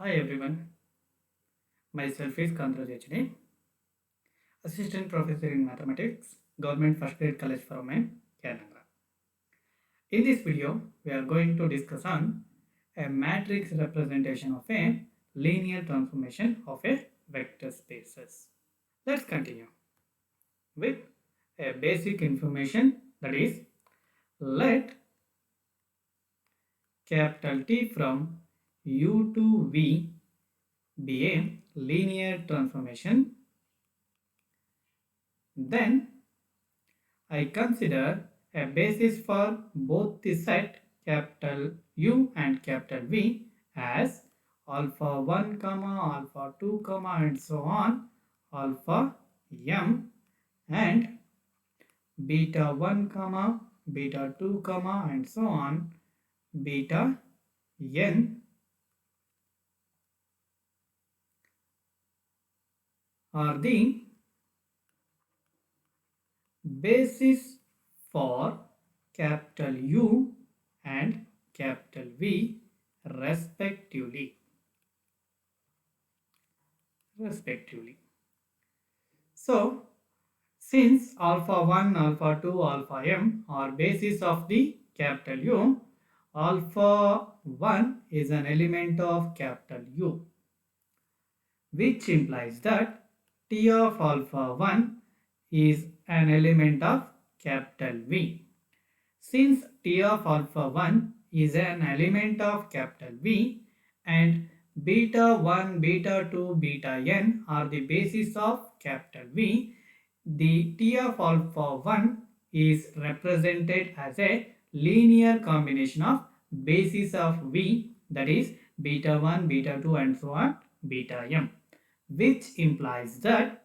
Hi everyone, myself is Kantraj HD, Assistant Professor in Mathematics, Government First Grade College for Women, Canada. In this video, we are going to discuss on a matrix representation of a linear transformation of a vector spaces. Let's continue with a basic information, that is, let capital T from U to V be a linear transformation. Then I consider a basis for both the set capital U and capital V as alpha 1 comma alpha 2 comma and so on, alpha m, and beta 1 comma beta 2 comma and so on, beta n, are the basis for capital U and capital V respectively. So, since alpha 1, alpha 2, alpha m are basis of the capital U, alpha 1 is an element of capital U, which implies that T of alpha 1 is an element of capital V. Since T of alpha 1 is an element of capital V and beta 1, beta 2, beta n are the basis of capital V, the T of alpha 1 is represented as a linear combination of basis of V, that is beta 1, beta 2 and so on, beta m, which implies that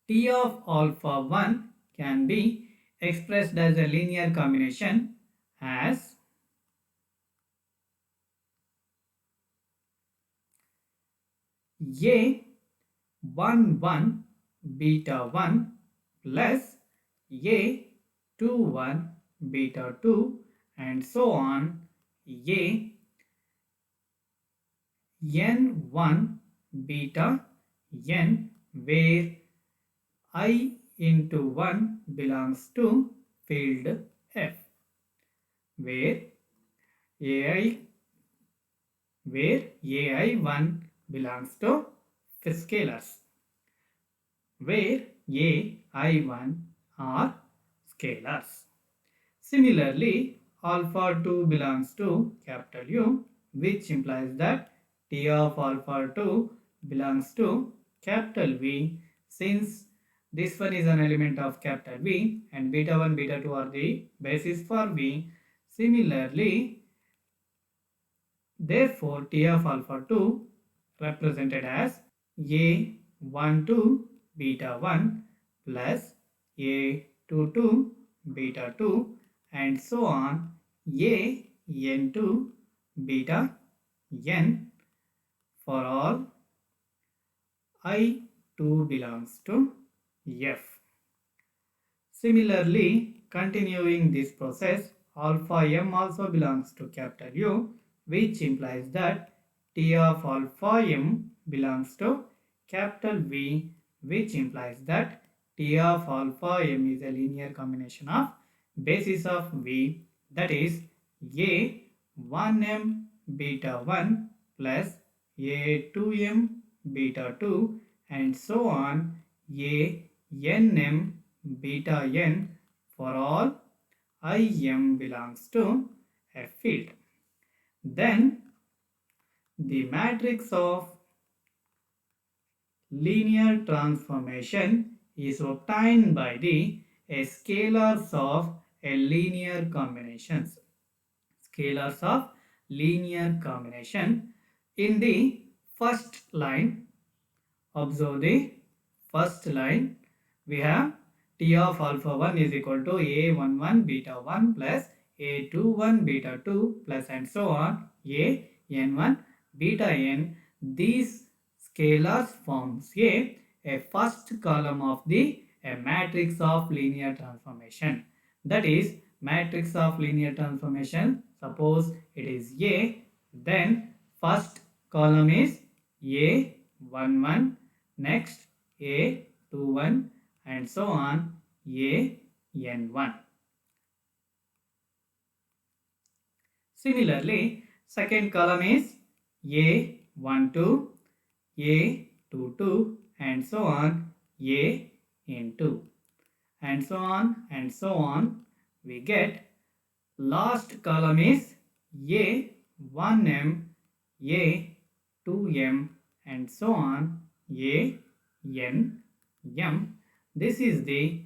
T of alpha 1 can be expressed as a linear combination as A 1 1 beta 1 plus A 2 1 beta 2 and so on, A n 1 beta n, where I into 1 belongs to field F, where AI AI1 belongs to scalars, where AI1 are scalars. Similarly, alpha 2 belongs to capital U, which implies that T of alpha 2 belongs to capital V, since this one is an element of capital V and beta 1, beta 2 are the basis for V. Similarly, therefore, T of alpha 2 represented as A12 beta 1 plus A22 beta 2 and so on, AN2 beta n for all I2 belongs to F. Similarly, continuing this process, alpha m also belongs to capital U, which implies that T of alpha m belongs to capital V, which implies that T of alpha m is a linear combination of basis of V, that is A 1m beta 1 plus A 2m beta 2 and so on, A nm beta n for all Im belongs to a field. Then the matrix of linear transformation is obtained by the scalars of a linear combinations. Scalars of linear combination. In the first line, observe the first line, we have T of alpha 1 is equal to A11 beta 1 plus A21 beta 2 plus and so on, A n1 beta n. These scalars forms a first column of the a matrix of linear transformation. That is matrix of linear transformation. Suppose it is A, then first column is A11, next A21 and so on AN1. Similarly, second column is A12, A22 and so on AN2 and so on and so on. We get last column is A1M, A2M and so on ANM. This is the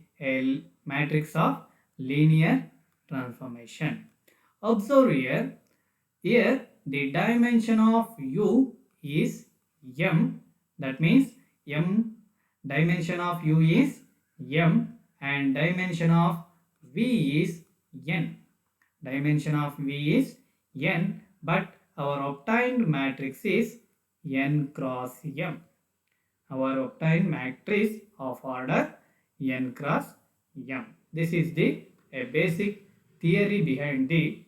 matrix of linear transformation. Observe here, the dimension of U is M, that means M dimension of U is M and dimension of V is N. Dimension of V is N, but our obtained matrix is N cross M. Our obtained matrix of order N cross M. This is the basic theory behind the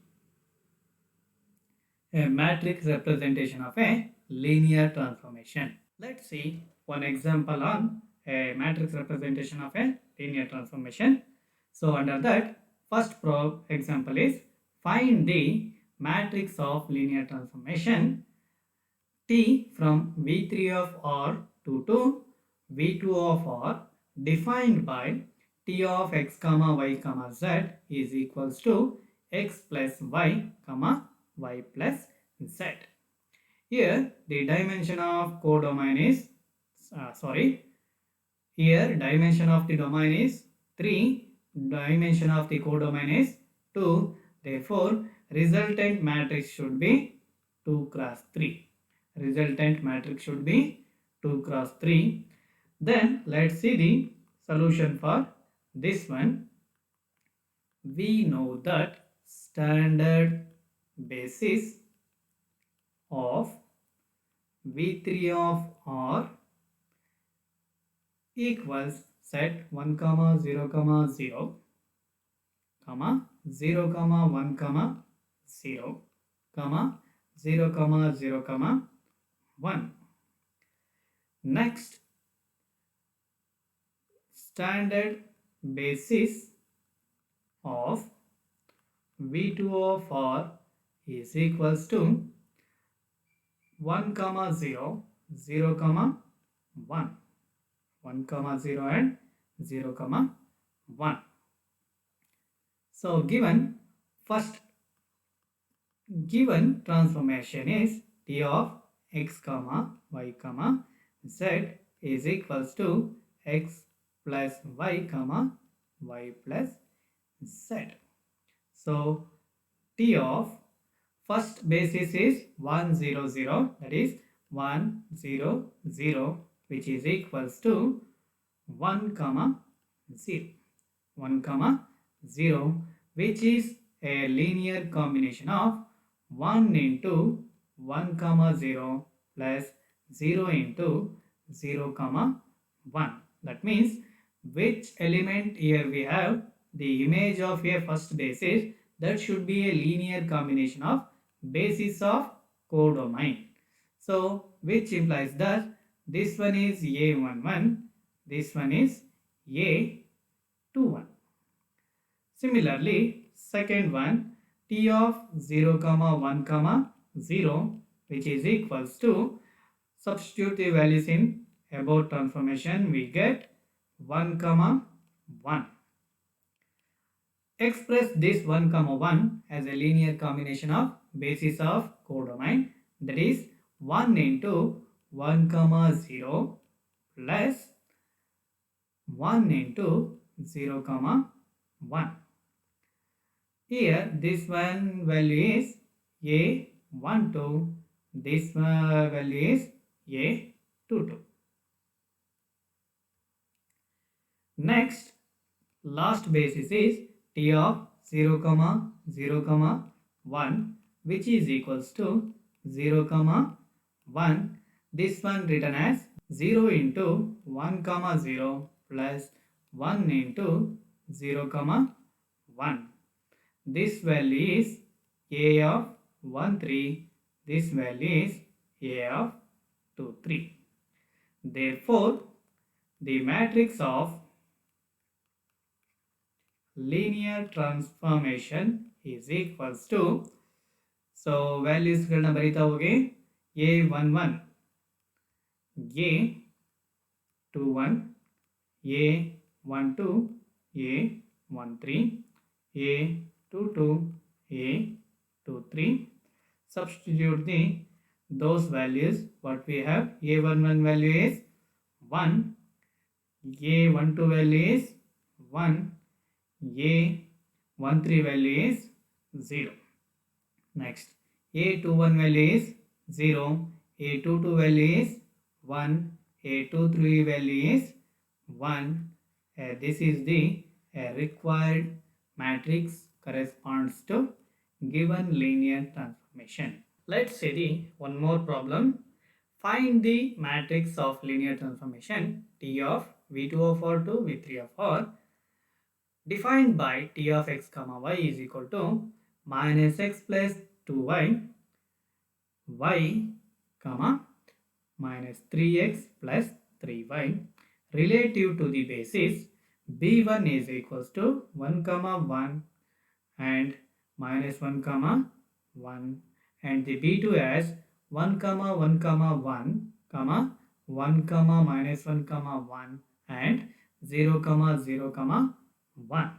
matrix representation of a linear transformation. Let's see one example on a matrix representation of a linear transformation. So under that, first example is find the matrix of linear transformation T from V3 of R to V2 of R defined by T of x comma y comma z is equals to x plus y comma y plus z. Here the dimension of codomain is here dimension of the domain is 3, dimension of the codomain is 2. Therefore, resultant matrix should be 2 cross 3. Resultant matrix should be 2 cross 3. Then let's see the solution for this one. We know that standard basis of V3 of R equals set 1 comma 0 comma 0 comma 0 comma 1 comma 0 comma 0 comma 0 comma 1. Next, standard basis of V2 of R is equals to 1 comma 0, 0 comma 1. 1 comma 0 and 0 comma 1. So given transformation is T of x comma y comma z is equals to x plus y comma y plus z. So T of first basis is 1 0 0, that is 1 0 0, which is equals to 1 comma 0, 1 comma 0, which is a linear combination of 1 into 1 comma 0 plus 0 into 0 comma 1. That means which element here we have the image of a first basis, that should be a linear combination of basis of codomain. So which implies that this one is A11, this one is A21. Similarly, second one T of 0 comma 1 comma 0, which is equals to, substitute the values in above transformation, we get 1 comma 1. Express this 1 comma 1 as a linear combination of basis of codomain, that is 1 into 1 comma 0 plus 1 into 0 comma 1. Here this one value is A12, this value is A22. Next, last basis is T of 0 comma 0 comma 1, which is equals to 0 comma 1. This one written as 0 into 1 comma 0 plus 1 into 0 comma 1. This value is A of 1 3. This value is A of 2, 3. Therefore, the matrix of linear transformation is equals to, so values galna barita hoge, A11, A21, A12, A13, A22, A23. Substitute those values. What we have, A11 value is 1, A12 value is 1, A13 value is 0. Next, A21 value is 0, A22 value is 1, A23 value is 1. This is the required matrix corresponds to given linear transformation. Let's see the one more problem. Find the matrix of linear transformation T of V2 of R to V3 of R defined by T of x comma y is equal to minus x plus 2y, y comma minus 3x plus 3y relative to the basis b1 is equals to 1 comma 1 and minus 1 comma 1, and the b2 as 1 comma 1 comma 1 comma 1 comma minus 1 comma 1 and 0 comma 0 comma 1,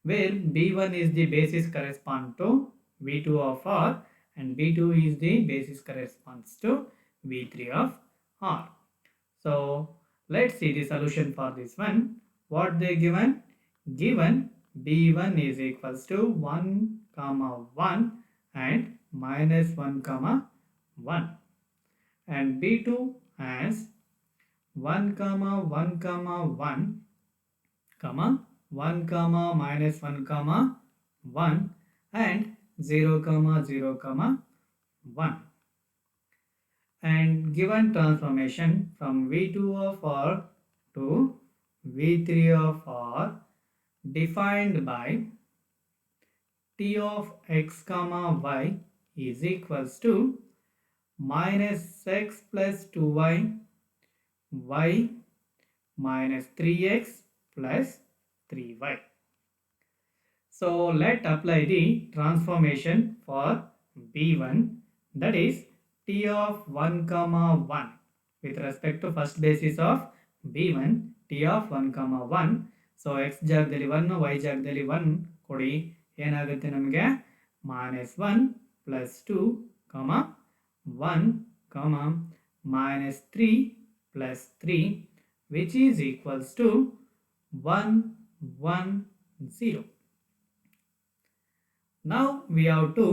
where b1 is the basis correspond to v2 of r and b2 is the basis corresponds to v3 of r. So let's see the solution for this one. What they given? Given b1 is equals to 1 comma 1 and minus 1 comma 1 and b2 as 1 comma 1 comma 1 comma 1 comma minus 1 comma 1 and 0 comma 0 comma 1, and given transformation from V2 of R to V3 of R defined by T of x comma y is equals to minus x plus 2y, y minus 3x plus 3y. So let apply the transformation for B1, that is T of 1 comma 1 with respect to first basis of B1, T of 1 comma 1. So x ಜಾಗದಲ್ಲಿ 1, y ಜಾಗದಲ್ಲಿ 1 ಕೊಡಿ, ಏನಾಗುತ್ತೆ ನಮಗೆ minus 1 plus 2 comma 1 comma minus 3 plus 3 which is equals to 1 1 0. Now we have to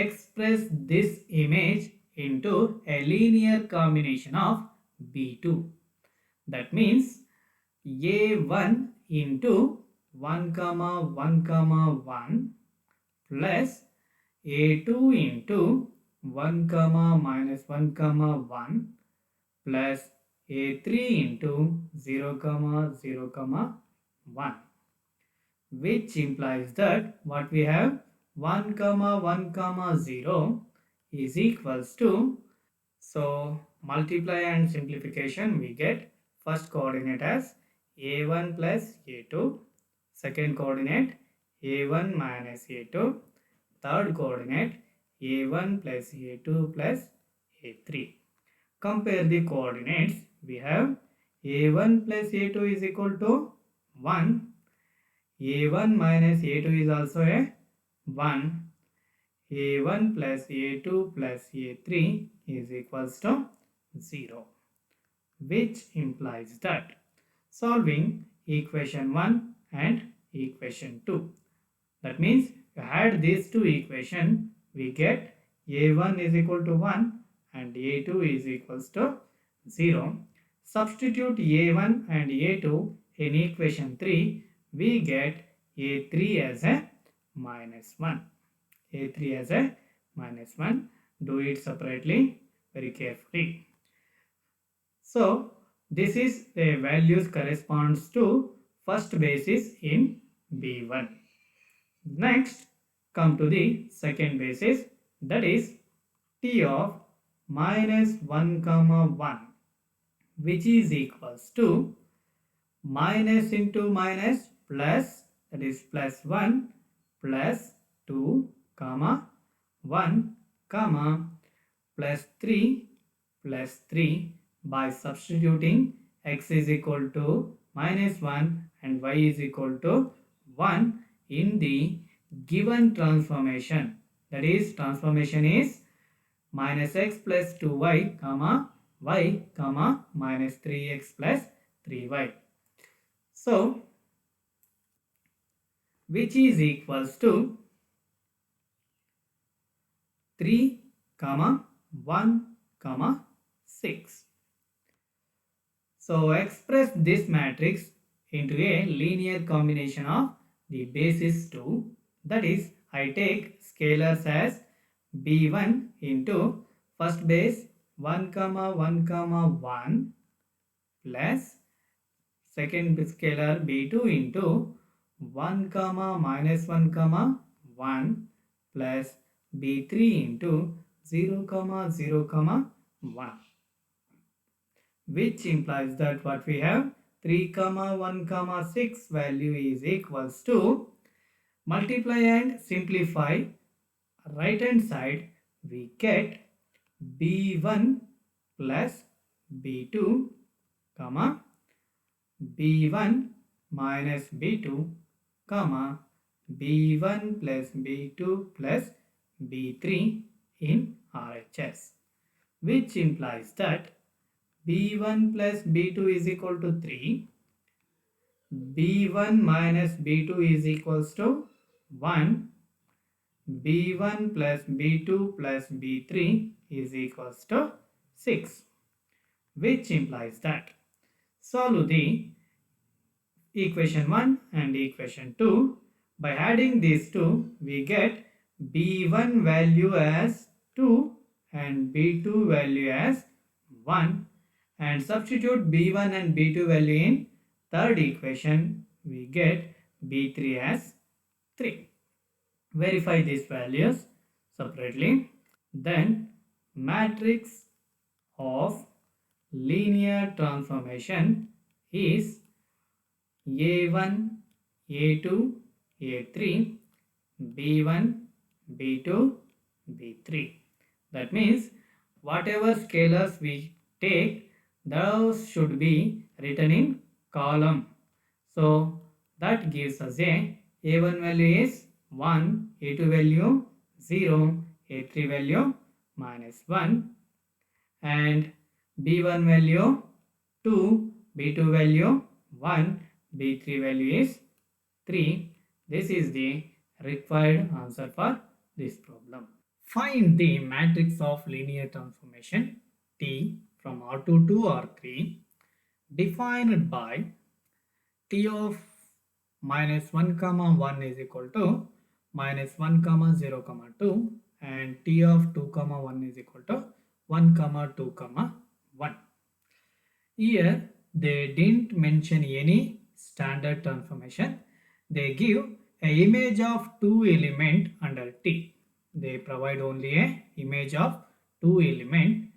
express this image into a linear combination of B2. That means A1 into 1 comma 1 comma 1 plus A2 into 1 comma minus 1 comma 1 plus A3 into 0 comma 0 comma 1, which implies that what we have 1 comma 1 comma 0 is equals to, so multiply and simplification we get first coordinate as a1 plus a2, second coordinate a1 minus a2, third coordinate a1 plus a2 plus a3. Compare the coordinates. We have a1 plus a2 is equal to 1, a1 minus a2 is also a 1, a1 plus a2 plus a3 is equals to 0, which implies that solving equation 1 and equation 2, that means to add these two equations we get a1 is equal to 1 and a2 is equals to 0. Substitute a1 and a2 in equation 3, we get a3 as a minus 1. A3 as a minus 1. Do it separately very carefully. So this is the values corresponds to first basis in B1. Next come to the second basis, that is T of minus 1 comma 1, which is equals to minus into minus plus, that is plus 1 plus 2 comma 1 comma plus 3 plus 3 by substituting x is equal to minus 1 and y is equal to 1 in the given transformation. That is, transformation is minus x plus 2y comma y comma minus 3x plus 3y. So, which is equals to 3 comma 1 comma 6. So express this matrix into a linear combination of the basis 2, that is, I take scalars as b1 into first base 1 comma 1 comma 1 plus second scalar b2 into 1 comma minus 1 comma 1 plus b3 into 0 comma 0 comma 1, which implies that what we have 3 comma 1 comma 6 value is equals to, multiply and simplify right hand side, we get b1 plus b2 comma b1 minus b2 comma b1 plus b2 plus b3 in RHS, which implies that b1 plus b2 is equal to 3, b1 minus b2 is equals to 1, b1 plus b2 plus b3 is equals to 6, which implies that solve the equation 1 and equation 2. By adding these two, we get b1 value as 2 and b2 value as 1, and substitute b1 and b2 value in third equation, we get b3 as 3. Verify these values separately. Then matrix of linear transformation is a1, a2, a3, b1, b2, b3. That means whatever scalars we take, those should be written in column. So that gives us a1 value is 1, a2 value 0, a3 value minus 1, and b1 value 2, b2 value 1, b3 value is 3. This is the required answer for this problem. Find the matrix of linear transformation T from R2 to R3 defined by T of minus 1 comma 1 is equal to minus 1 comma 0 comma 2 and T of 2 comma 1 is equal to 1 comma 2 comma 1. Here they didn't mention any standard transformation. They give an image of two element under T. They provide only a image of two element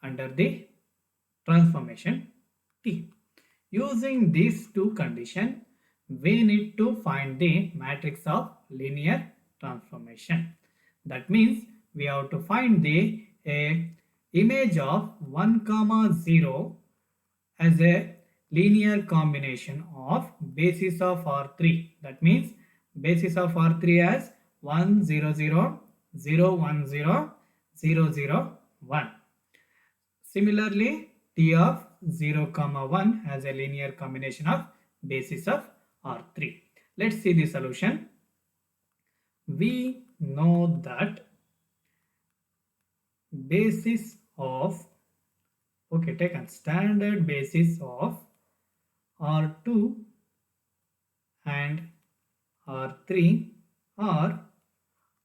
under the transformation T. Using these two conditions, we need to find the matrix of linear transformation. That means we have to find the image of 1 comma 0 as a linear combination of basis of R3. That means basis of R3 as 1 0 0 0 1 0 0 0 1. Similarly, T of 0 comma 1 has a linear combination of basis of R3. Let's see the solution. We know that basis of, okay, take a standard basis of R2 and R3 are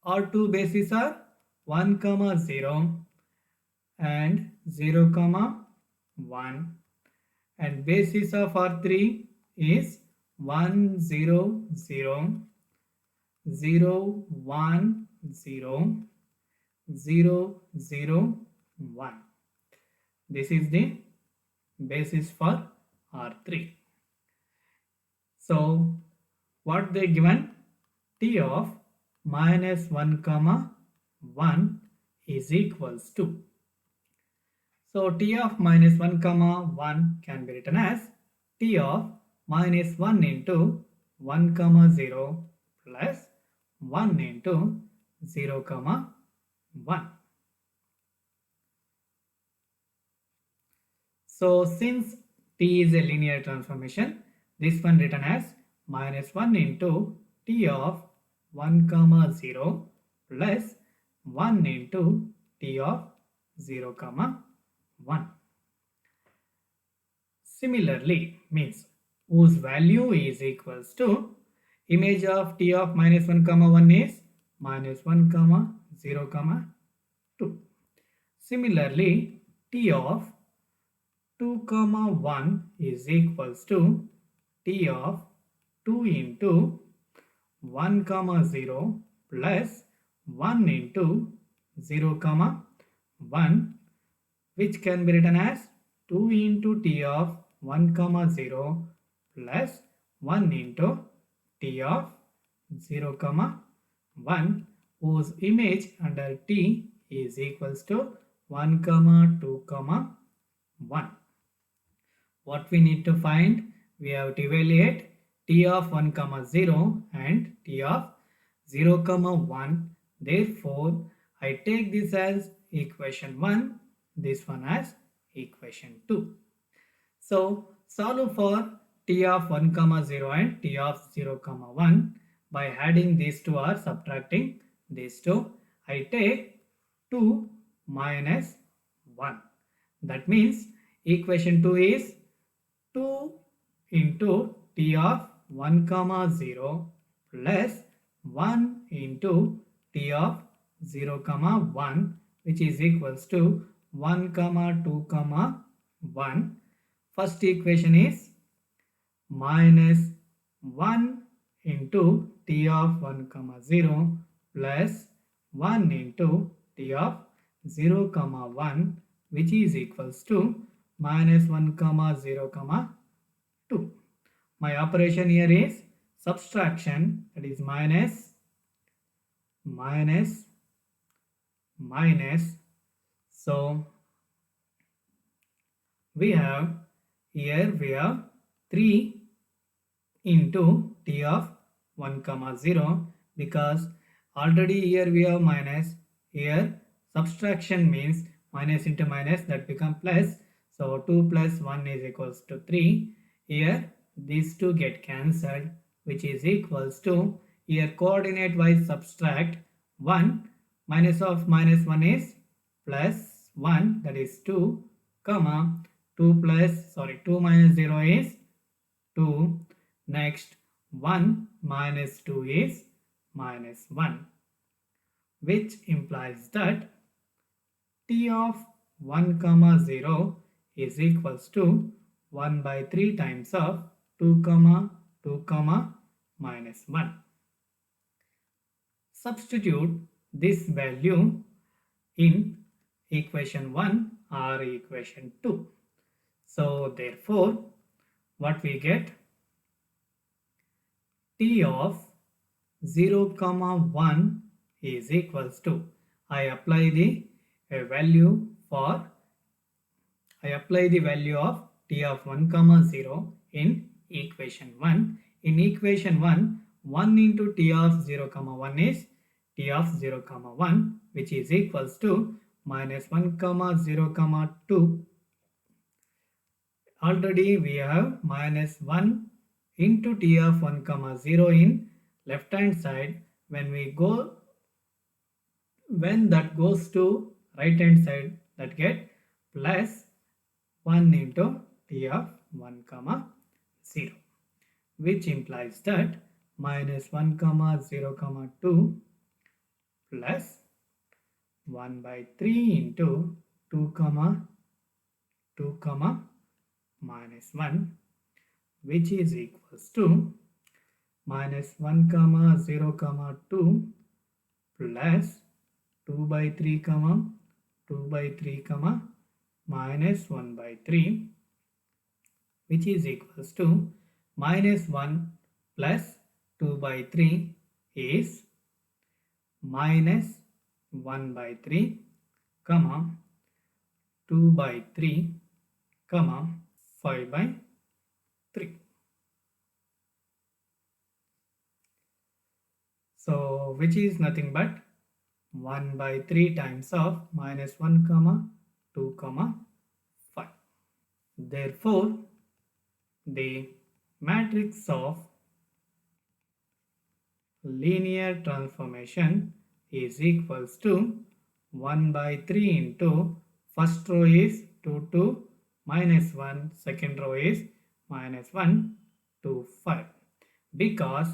R2 basis are 1 comma 0 and 0 comma 1, and basis of R3 is 1 0 0 0 1 0 0 0 1. This is the basis for R3. So what they given? T of minus 1 comma 1 is equals to. So T of minus 1 comma 1 can be written as T of minus 1 into 1 comma 0 plus 1 into 0 comma 1. So since T is a linear transformation, this one written as minus 1 into T of 1 comma 0 plus 1 into T of 0 comma 1. Similarly, means whose value is equals to image of T of minus 1 comma 1 is minus 1 comma 0 comma 2. Similarly, T of 2 comma 1 is equals to T of 2 into 1 comma 0 plus 1 into 0 comma 1, which can be written as 2 into T of 1 comma 0 plus 1 into T of 0 comma 1, whose image under T is equals to 1 comma 2 comma 1. What we need to find? We have to evaluate T of 1 comma 0 and T of 0 comma 1. Therefore, I take this as equation 1, this one as equation 2. So, solve for T of 1 comma 0 and T of 0 comma 1 by adding these two or subtracting these two. I take 2 minus 1. That means equation 2 is 2 into T of 1 comma 0 plus 1 into T of 0 comma 1, which is equals to 1 comma 2 comma 1. First equation is minus 1 into T of 1 comma 0 plus 1 into T of 0 comma 1, which is equals to minus 1 comma 0 comma 2. My operation here is subtraction, that is minus. So we have 3 into T of 1 comma 0, because already here we have minus. Here subtraction means minus into minus, that become plus. So 2 plus 1 is equals to 3. Here these two get cancelled, which is equals to, here coordinate wise subtract 1, minus of minus 1 is plus 1, that is 2, comma 2 minus 0 is 2. Next 1 minus 2 is minus 1, which implies that T of 1 comma 0 is equals to 1 by 3 times of 2 comma 2 comma minus 1. Substitute this value in equation 1 or equation 2. So therefore, what we get? T of 0 comma 1 is equals to, I apply the value of T of 1 comma 0 in equation 1. In equation 1, 1 into T of 0 comma 1 is T of 0 comma 1, which is equals to minus 1 comma 0 comma 2. Already we have minus 1 into T of 1 comma 0 in left hand side. When that goes to right hand side, that get plus 1 into T of 1 comma 0, which implies that minus 1 comma 0 comma 2 plus 1 by 3 into 2 comma 2 comma minus 1, which is equals to minus 1 comma 0 comma 2 plus 2 by 3 comma 2 by 3 comma minus 1 by 3, which is equals to minus 1 plus 2 by 3 is minus 1 by 3 comma 2 by 3 comma 5 by 3. So which is nothing but 1 by 3 times of minus 1 comma 2 comma 5. Therefore, the matrix of linear transformation is equals to 1 by 3 into first row is 2 to minus 1, second row is minus 1 to 5, because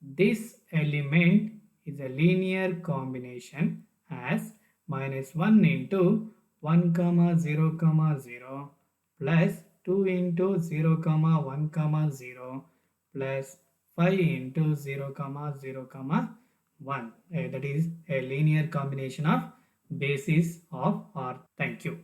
this element is a linear combination as minus 1 into 1 comma 0 comma 0 plus 2 into 0 comma 1 comma 0 plus 5 into 0 comma 0 comma 1. That is a linear combination of basis of R. Thank you.